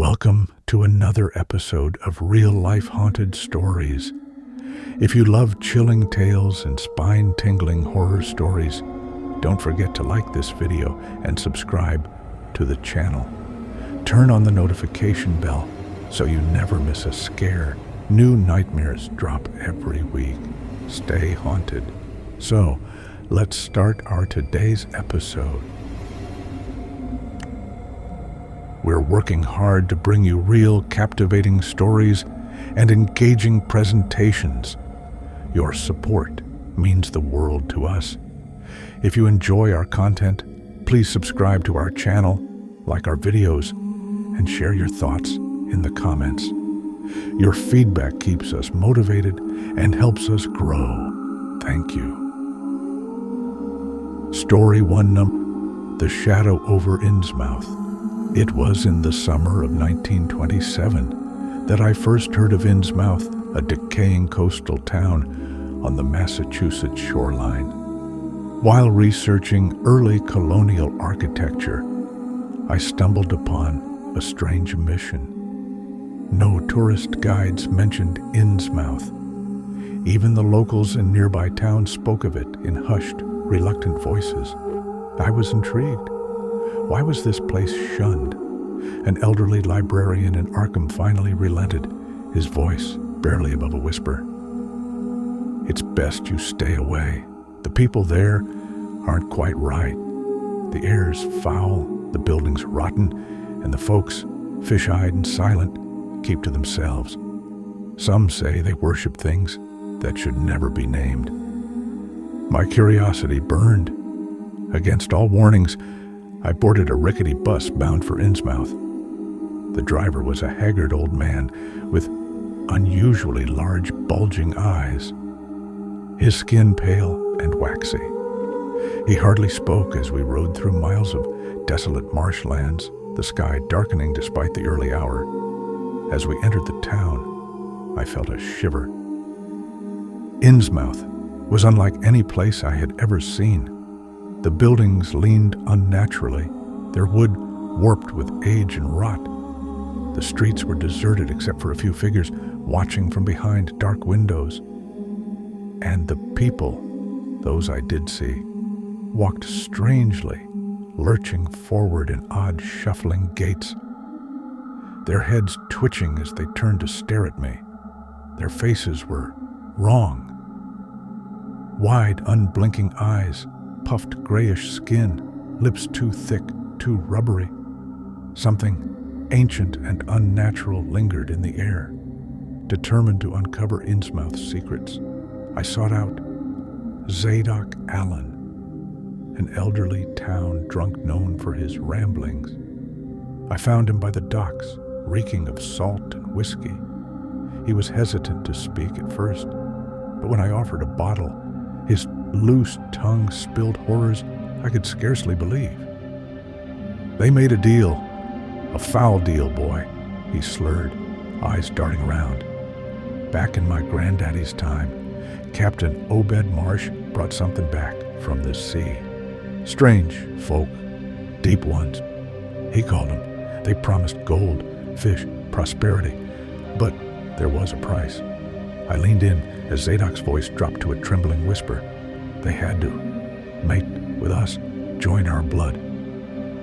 Welcome to another episode of real-life haunted stories. If you love chilling tales and spine-tingling horror stories, don't forget to like this video and subscribe to the channel. Turn on the notification bell so you never miss a scare. New nightmares drop every week. Stay haunted. So, let's start our today's episode. We're working hard to bring you real, captivating stories and engaging presentations. Your support means the world to us. If you enjoy our content, please subscribe to our channel, like our videos, and share your thoughts in the comments. Your feedback keeps us motivated and helps us grow. Thank you. Story 1, The Shadow over Innsmouth. It was in the summer of 1927 that I first heard of Innsmouth, a decaying coastal town on the Massachusetts shoreline. While researching early colonial architecture, I stumbled upon a strange omission. No tourist guides mentioned Innsmouth. Even the locals in nearby towns spoke of it in hushed, reluctant voices. I was intrigued. Why was this place shunned? An elderly librarian in Arkham finally relented, his voice barely above a whisper. It's best you stay away. The people there aren't quite right. The air's foul, the buildings rotten, and the folks, fish-eyed and silent, keep to themselves. Some say they worship things that should never be named. My curiosity burned. Against all warnings, I boarded a rickety bus bound for Innsmouth. The driver was a haggard old man with unusually large, bulging eyes, his skin pale and waxy. He hardly spoke as we rode through miles of desolate marshlands, the sky darkening despite the early hour. As we entered the town, I felt a shiver. Innsmouth was unlike any place I had ever seen. The buildings leaned unnaturally, their wood warped with age and rot. The streets were deserted except for a few figures watching from behind dark windows. And the people, those I did see, walked strangely, lurching forward in odd shuffling gaits, their heads twitching as they turned to stare at me. Their faces were wrong. Wide, unblinking eyes, puffed grayish skin, lips too thick, too rubbery. Something ancient and unnatural lingered in the air. Determined to uncover Innsmouth's secrets, I sought out Zadok Allen, an elderly town drunk known for his ramblings. I found him by the docks, reeking of salt and whiskey. He was hesitant to speak at first, but when I offered a bottle, his loose tongue spilled horrors I could scarcely believe. They made a deal. A foul deal, boy, he slurred, eyes darting around. Back in my granddaddy's time, Captain Obed Marsh brought something back from the sea. Strange folk, deep ones, he called them. They promised gold, fish, prosperity, but there was a price. I leaned in as Zadok's voice dropped to a trembling whisper. They had to mate with us, join our blood.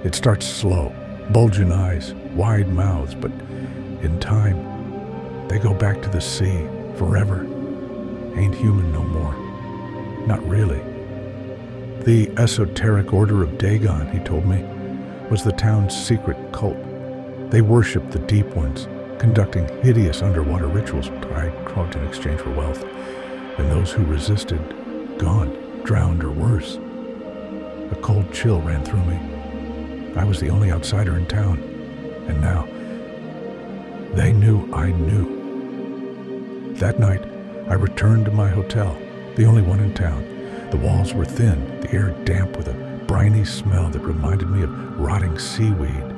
It starts slow, bulging eyes, wide mouths, but in time, they go back to the sea forever. Ain't human no more. Not really. The esoteric order of Dagon, he told me, was the town's secret cult. They worshipped the deep ones, conducting hideous underwater rituals, pride, in exchange for wealth, and those who resisted, gone, drowned or worse. A cold chill ran through me. I was the only outsider in town, and now they knew I knew. That night, I returned to my hotel, the only one in town. The walls were thin, the air damp with a briny smell that reminded me of rotting seaweed.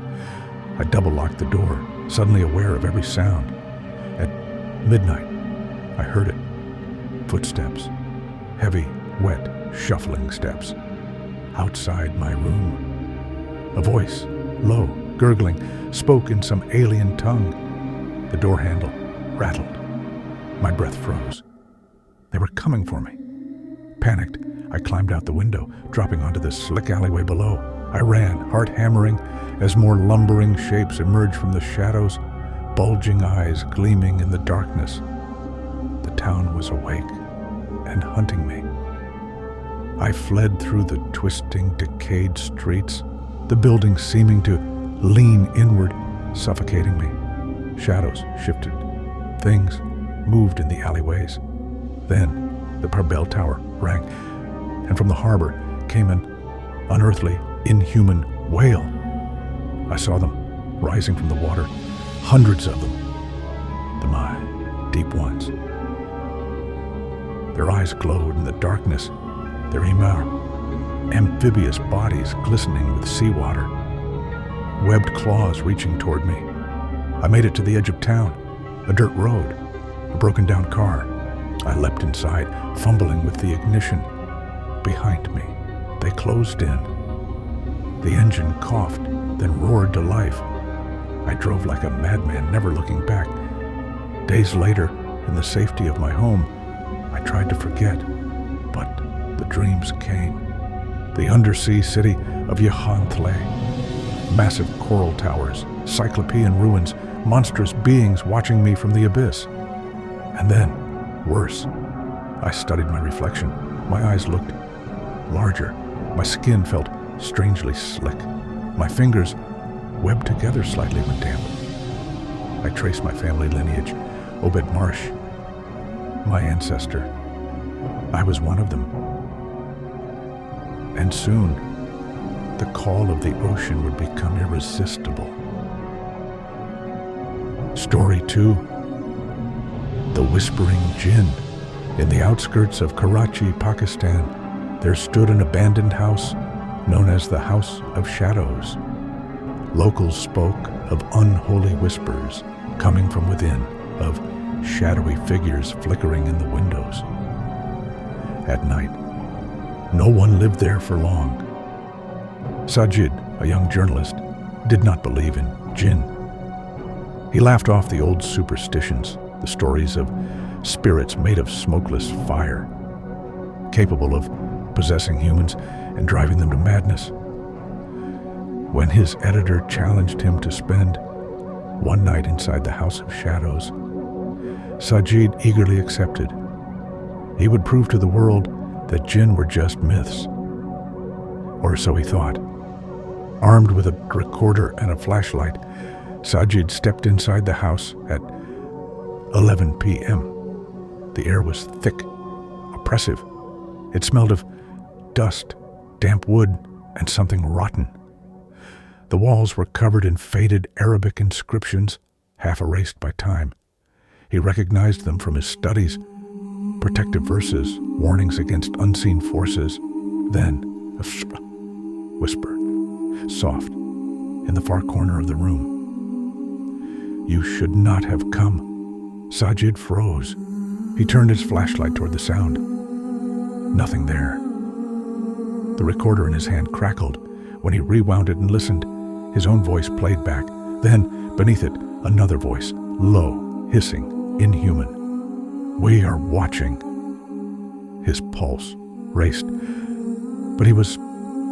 I double-locked the door, suddenly aware of every sound. At midnight, I heard it. Footsteps. Heavy, wet, shuffling steps. Outside my room. A voice, low, gurgling, spoke in some alien tongue. The door handle rattled. My breath froze. They were coming for me. Panicked, I climbed out the window, dropping onto the slick alleyway below. I ran, heart hammering, as more lumbering shapes emerged from the shadows, bulging eyes gleaming in the darkness. The town was awake and hunting me. I fled through the twisting, decayed streets, the buildings seeming to lean inward, suffocating me. Shadows shifted. Things moved in the alleyways. Then the Bell Tower rang, and from the harbor came an unearthly, inhuman wail. I saw them rising from the water, hundreds of them, the my deep ones. Their eyes glowed in the darkness, their amphibious bodies glistening with seawater, webbed claws reaching toward me. I made it to the edge of town, a dirt road, a broken-down car. I leapt inside, fumbling with the ignition. Behind me, they closed in. The engine coughed, then roared to life. I drove like a madman, never looking back. Days later, in the safety of my home, I tried to forget, but the dreams came. The undersea city of Yahantle, massive coral towers, cyclopean ruins, monstrous beings watching me from the abyss. And then, worse, I studied my reflection. My eyes looked larger. My skin felt strangely slick. My fingers webbed together slightly when damp. I traced my family lineage. Obed Marsh, my ancestor. I was one of them. And soon, the call of the ocean would become irresistible. Story 2. The Whispering Jinn. In the outskirts of Karachi, Pakistan, there stood an abandoned house known as the House of Shadows. Locals spoke of unholy whispers coming from within, of shadowy figures flickering in the windows. At night, no one lived there for long. Sajid, a young journalist, did not believe in jinn. He laughed off the old superstitions, the stories of spirits made of smokeless fire, capable of possessing humans and driving them to madness. When his editor challenged him to spend one night inside the House of Shadows, Sajid eagerly accepted. He would prove to the world that jinn were just myths. Or so he thought. Armed with a recorder and a flashlight, Sajid stepped inside the house at 11 p.m. The air was thick, oppressive. It smelled of dust, damp wood, and something rotten. The walls were covered in faded Arabic inscriptions, half erased by time. He recognized them from his studies, protective verses, warnings against unseen forces. Then a whisper, soft, in the far corner of the room. "You should not have come." Sajid froze. He turned his flashlight toward the sound. Nothing there. The recorder in his hand crackled. When he rewound it and listened, his own voice played back. Then, beneath it, another voice, low, hissing, inhuman. "We are watching." His pulse raced, but he was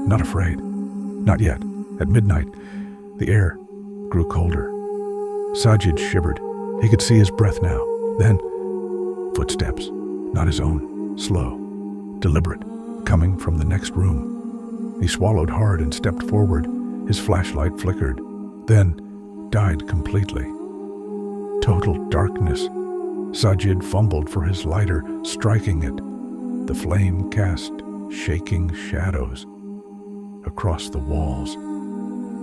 not afraid. Not yet. At midnight, the air grew colder. Sajid shivered. He could see his breath now. Then, footsteps, not his own, slow, deliberate, coming from the next room. He swallowed hard and stepped forward. His flashlight flickered, then died completely. Total darkness. Sajid fumbled for his lighter, striking it. The flame cast shaking shadows across the walls.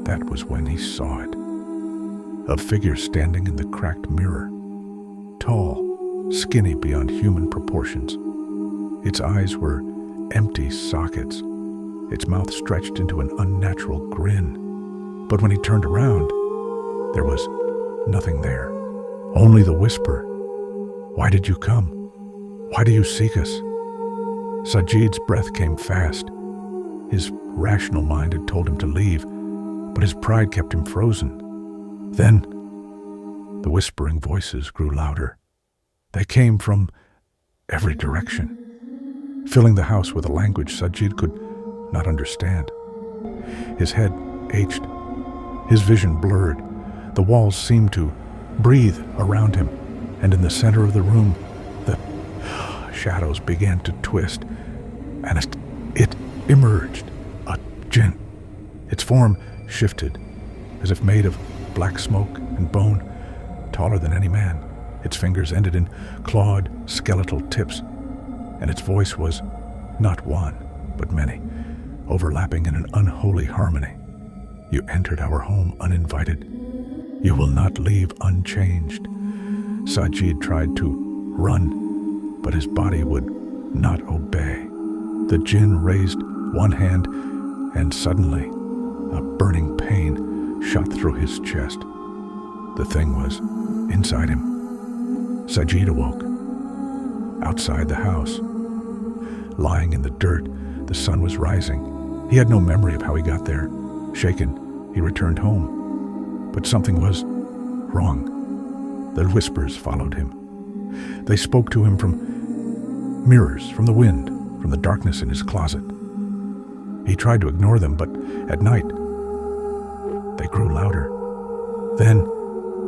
That was when he saw it. A figure standing in the cracked mirror. Tall, skinny beyond human proportions. Its eyes were empty sockets. Its mouth stretched into an unnatural grin. But when he turned around, there was nothing there. Only the whisper. "Why did you come? Why do you seek us?" Sajid's breath came fast. His rational mind had told him to leave, but his pride kept him frozen. Then, the whispering voices grew louder. They came from every direction, filling the house with a language Sajid could not understand. His head ached, his vision blurred. The walls seemed to breathe around him, and in the center of the room, the shadows began to twist, and it emerged, a jinn. Its form shifted, as if made of black smoke and bone, taller than any man. Its fingers ended in clawed, skeletal tips, and its voice was not one, but many, overlapping in an unholy harmony. You entered our home uninvited. You will not leave unchanged. Sajid tried to run, but his body would not obey. The jinn raised one hand, and suddenly a burning pain shot through his chest. The thing was inside him. Sajid awoke. Outside the house, lying in the dirt, the sun was rising. He had no memory of how he got there. Shaken, he returned home. But something was wrong. The whispers followed him. They spoke to him from mirrors, from the wind, from the darkness in his closet. He tried to ignore them, but at night, they grew louder. Then,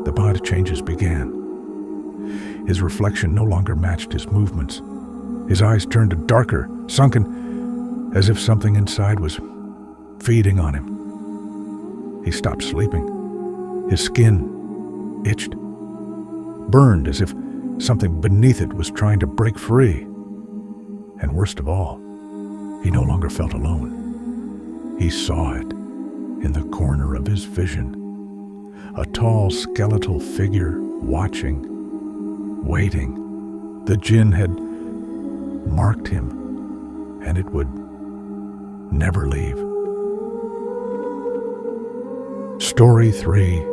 the body changes began. His reflection no longer matched his movements. His eyes turned darker, sunken, as if something inside was feeding on him. He stopped sleeping. His skin itched, burned as if something beneath it was trying to break free. And worst of all, he no longer felt alone. He saw it in the corner of his vision. A tall skeletal figure watching, waiting. The jinn had marked him, and it would never leave. Story 3.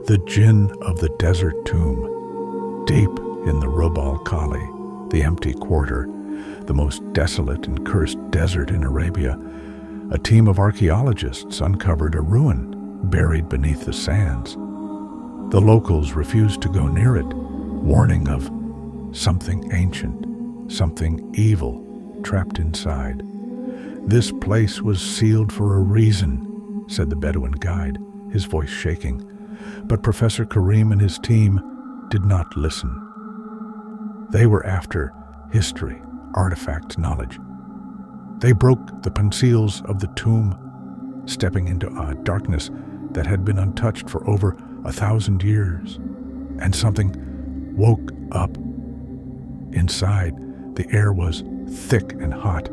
The Jinn of the Desert Tomb. Deep in the Rub al-Khali, the empty quarter, the most desolate and cursed desert in Arabia, a team of archaeologists uncovered a ruin buried beneath the sands. The locals refused to go near it, warning of something ancient, something evil trapped inside. This place was sealed for a reason, said the Bedouin guide, his voice shaking. But Professor Karim and his team did not listen. They were after history, artifacts, knowledge. They broke the conceals of the tomb, stepping into a darkness that had been untouched for over 1,000 years. And something woke up. Inside, the air was thick and hot,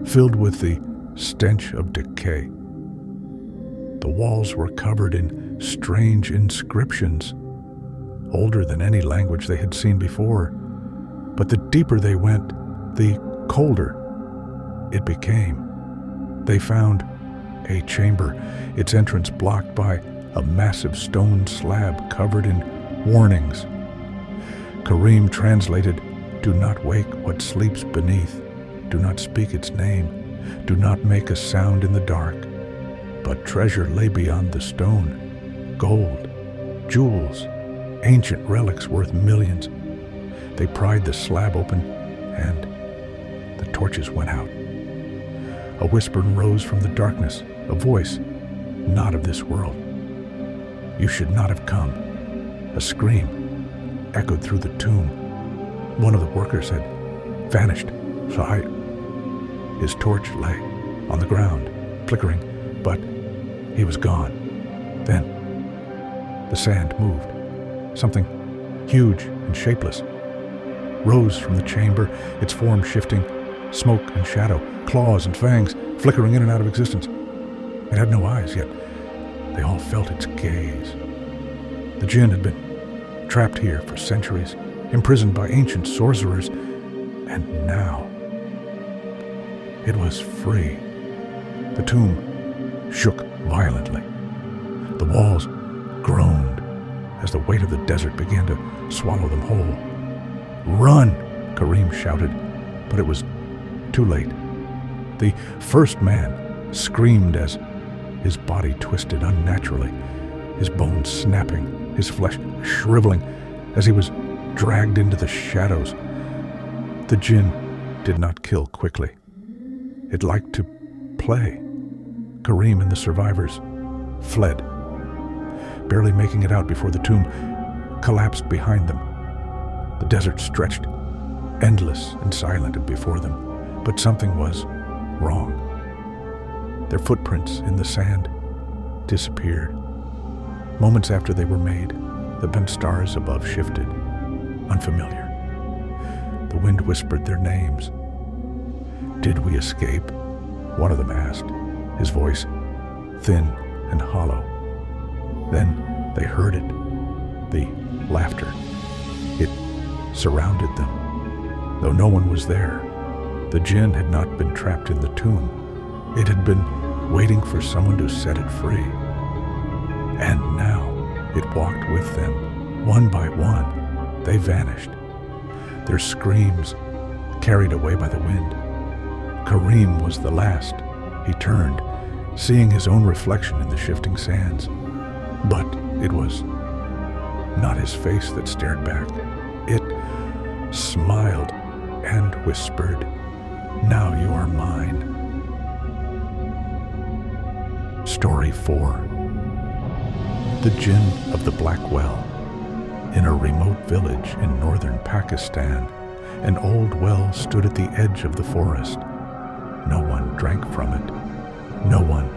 filled with the stench of decay. The walls were covered in strange inscriptions, older than any language they had seen before. But the deeper they went, the colder it became. They found a chamber, its entrance blocked by a massive stone slab covered in warnings. Karim translated, "Do not wake what sleeps beneath. Do not speak its name. Do not make a sound in the dark." But treasure lay beyond the stone. Gold, jewels, ancient relics worth millions. They pried the slab open, and the torches went out. A whisper rose from the darkness, a voice not of this world. "You should not have come." A scream echoed through the tomb. One of the workers had vanished. So his torch lay on the ground, flickering, but he was gone. Then the sand moved. Something huge and shapeless rose from the chamber, its form shifting, smoke and shadow, claws and fangs flickering in and out of existence. It had no eyes, yet they all felt its gaze. The jinn had been trapped here for centuries, imprisoned by ancient sorcerers, and now it was free. The tomb shook violently. The walls groaned as the weight of the desert began to swallow them whole. "Run!" Karim shouted, but it was too late. The first man screamed as his body twisted unnaturally, his bones snapping, his flesh shriveling as he was dragged into the shadows. The jinn did not kill quickly. It liked to play. Kareem and the survivors fled, barely making it out before the tomb collapsed behind them. The desert stretched, endless and silent before them, but something was wrong. Their footprints in the sand disappeared. Moments after they were made, the bent stars above shifted, unfamiliar. The wind whispered their names. "Did we escape?" one of them asked, his voice thin and hollow. Then they heard it, the laughter. It surrounded them. Though no one was there, the jinn had not been trapped in the tomb. It had been waiting for someone to set it free. And now it walked with them. One by one, they vanished, their screams carried away by the wind. Kareem was the last. He turned, seeing his own reflection in the shifting sands. But it was not his face that stared back. It smiled and whispered, "Now you are mine." Story 4. The Jinn of the Black Well. In a remote village in northern Pakistan, an old well stood at the edge of the forest. No one drank from it. No one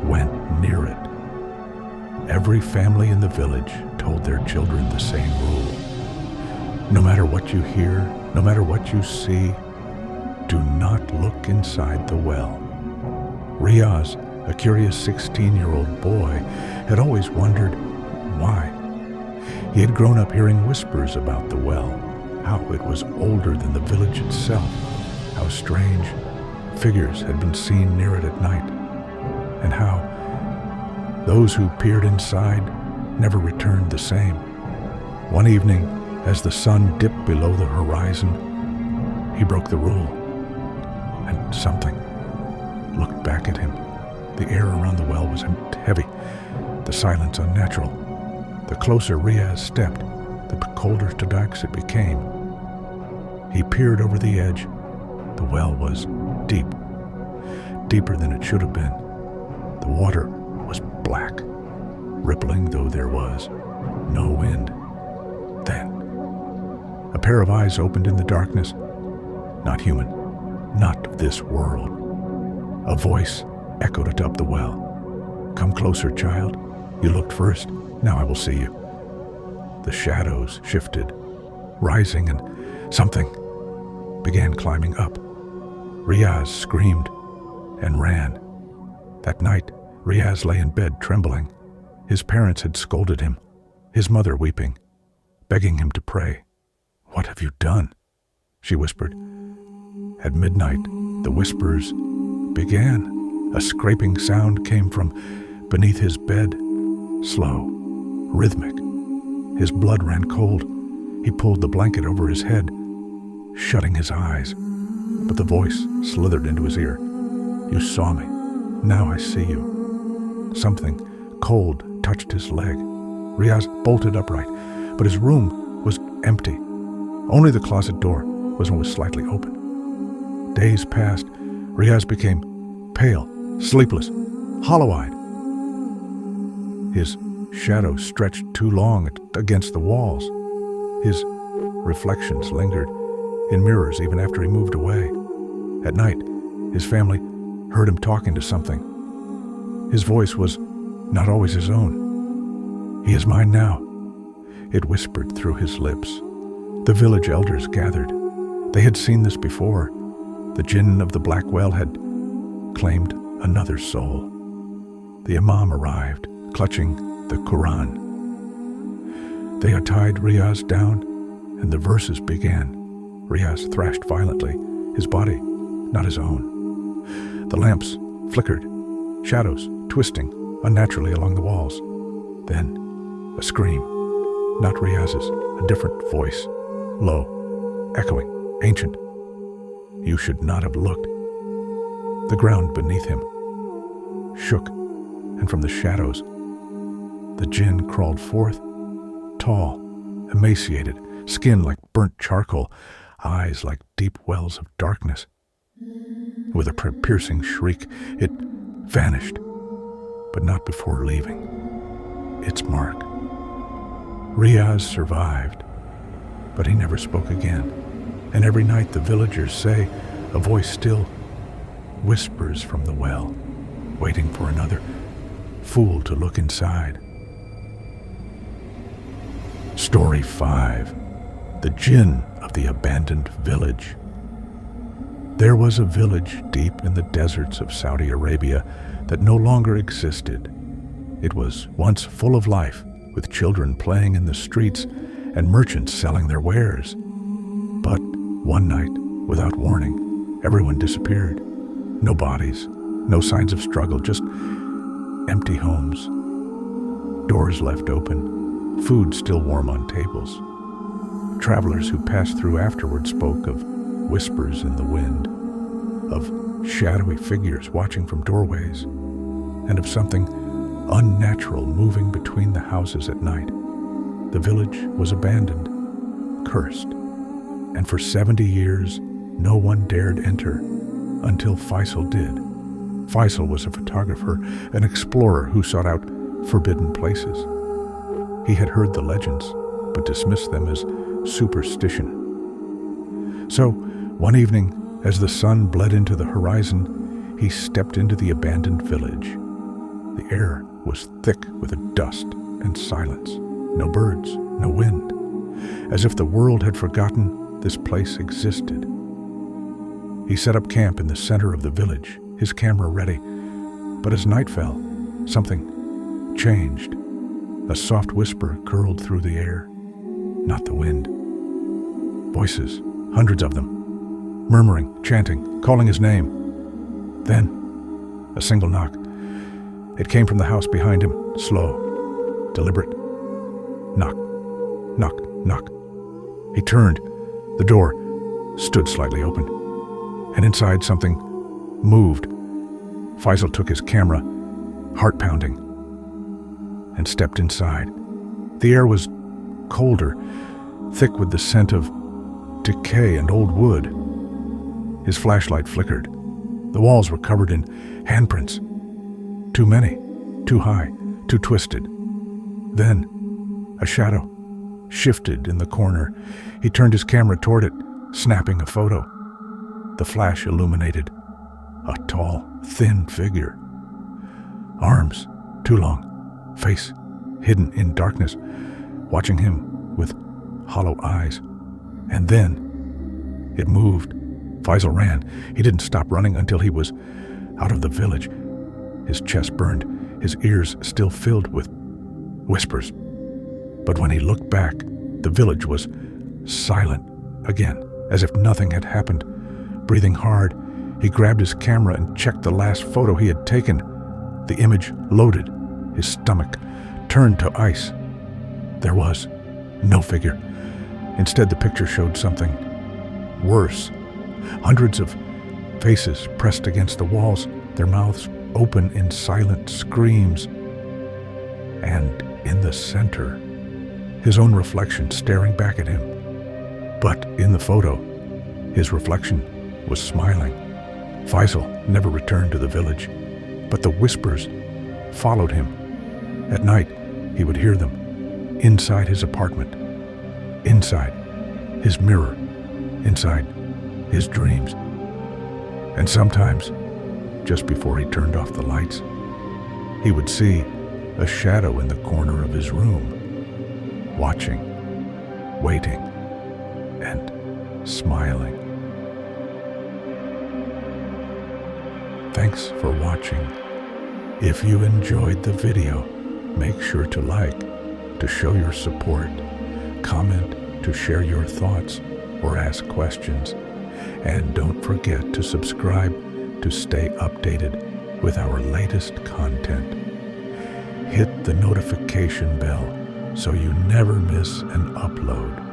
went near it. Every family in the village told their children the same rule. No matter what you hear, no matter what you see, do not look inside the well. Riaz, a curious 16-year-old boy, had always wondered why. He had grown up hearing whispers about the well, how it was older than the village itself, how strange figures had been seen near it at night, and how those who peered inside never returned the same. One evening, as the sun dipped below the horizon, he broke the rule, and something looked back at him. The air around the well was heavy, the silence unnatural. The closer Riaz stepped, the colder to dark it became. He peered over the edge. The well was deep, deeper than it should have been. The water was black, rippling though there was no wind. Then, a pair of eyes opened in the darkness. Not human, not of this world. A voice echoed atop the well. "Come closer, child. You looked first. Now I will see you." The shadows shifted, rising, and something began climbing up. Riaz screamed and ran. That night, Riaz lay in bed trembling. His parents had scolded him, his mother weeping, begging him to pray. "What have you done?" she whispered. At midnight, the whispers began. A scraping sound came from beneath his bed, slow, rhythmic. His blood ran cold. He pulled the blanket over his head, shutting his eyes. But the voice slithered into his ear. "You saw me. Now I see you." Something cold touched his leg. Riaz bolted upright, but his room was empty. Only the closet door was slightly open. Days passed. Riaz became pale, sleepless, hollow-eyed. His shadow stretched too long against the walls. His reflections lingered in mirrors even after he moved away. At night, his family heard him talking to something. His voice was not always his own. "He is mine now," it whispered through his lips. The village elders gathered. They had seen this before. The jinn of the Black Well had claimed another soul. The imam arrived, clutching the Quran. They tied Riaz down, and the verses began. Riaz thrashed violently, his body not his own. The lamps flickered, shadows twisting unnaturally along the walls. Then, a scream, not Riaz's, a different voice, low, echoing, ancient. "You should not have looked." The ground beneath him shook, and from the shadows, the jinn crawled forth, tall, emaciated, skin like burnt charcoal, eyes like deep wells of darkness. With a piercing shriek, it vanished, but not before leaving its mark. Riaz survived, but he never spoke again, and every night the villagers say a voice still whispers from the well, waiting for another fool to look inside. Story 5. The Jinn of the Abandoned Village. There was a village deep in the deserts of Saudi Arabia that no longer existed. It was once full of life, with children playing in the streets and merchants selling their wares. But one night, without warning, everyone disappeared. No bodies, no signs of struggle, just empty homes. Doors left open, food still warm on tables. Travelers who passed through afterward spoke of whispers in the wind, of shadowy figures watching from doorways, and of something unnatural moving between the houses at night. The village was abandoned, cursed, and for 70 years no one dared enter until Faisal did. Faisal was a photographer, an explorer who sought out forbidden places. He had heard the legends, but dismissed them as superstition. So, one evening, as the sun bled into the horizon, he stepped into the abandoned village. The air was thick with a dust and silence. No birds, no wind. As if the world had forgotten this place existed. He set up camp in the center of the village, his camera ready. But as night fell, something changed. A soft whisper curled through the air, not the wind. Voices, hundreds of them, murmuring, chanting, calling his name. Then, a single knock. It came from the house behind him, slow, deliberate. Knock, knock, knock. He turned. The door stood slightly open, and inside something moved. Faisal took his camera, heart pounding, and stepped inside. The air was colder, thick with the scent of decay and old wood. His flashlight flickered. The walls were covered in handprints. Too many, too high, too twisted. Then, a shadow shifted in the corner. He turned his camera toward it, snapping a photo. The flash illuminated a tall, thin figure. Arms too long, face hidden in darkness, watching him with hollow eyes. And then it moved. Faisal ran. He didn't stop running until he was out of the village. His chest burned, his ears still filled with whispers. But when he looked back, the village was silent again, as if nothing had happened. Breathing hard, he grabbed his camera and checked the last photo he had taken. The image loaded. His stomach turned to ice. There was no figure. Instead, the picture showed something worse. Hundreds of faces pressed against the walls, their mouths open in silent screams. And in the center, his own reflection staring back at him. But in the photo, his reflection was smiling. Faisal never returned to the village, but the whispers followed him. At night, he would hear them inside his apartment, inside his mirror, inside his dreams. And sometimes, just before he turned off the lights, he would see a shadow in the corner of his room, watching, waiting, and smiling. Thanks for watching. If you enjoyed the video, make sure to like, to show your support, comment to share your thoughts or ask questions, and don't forget to subscribe to stay updated with our latest content. Hit the notification bell so you never miss an upload.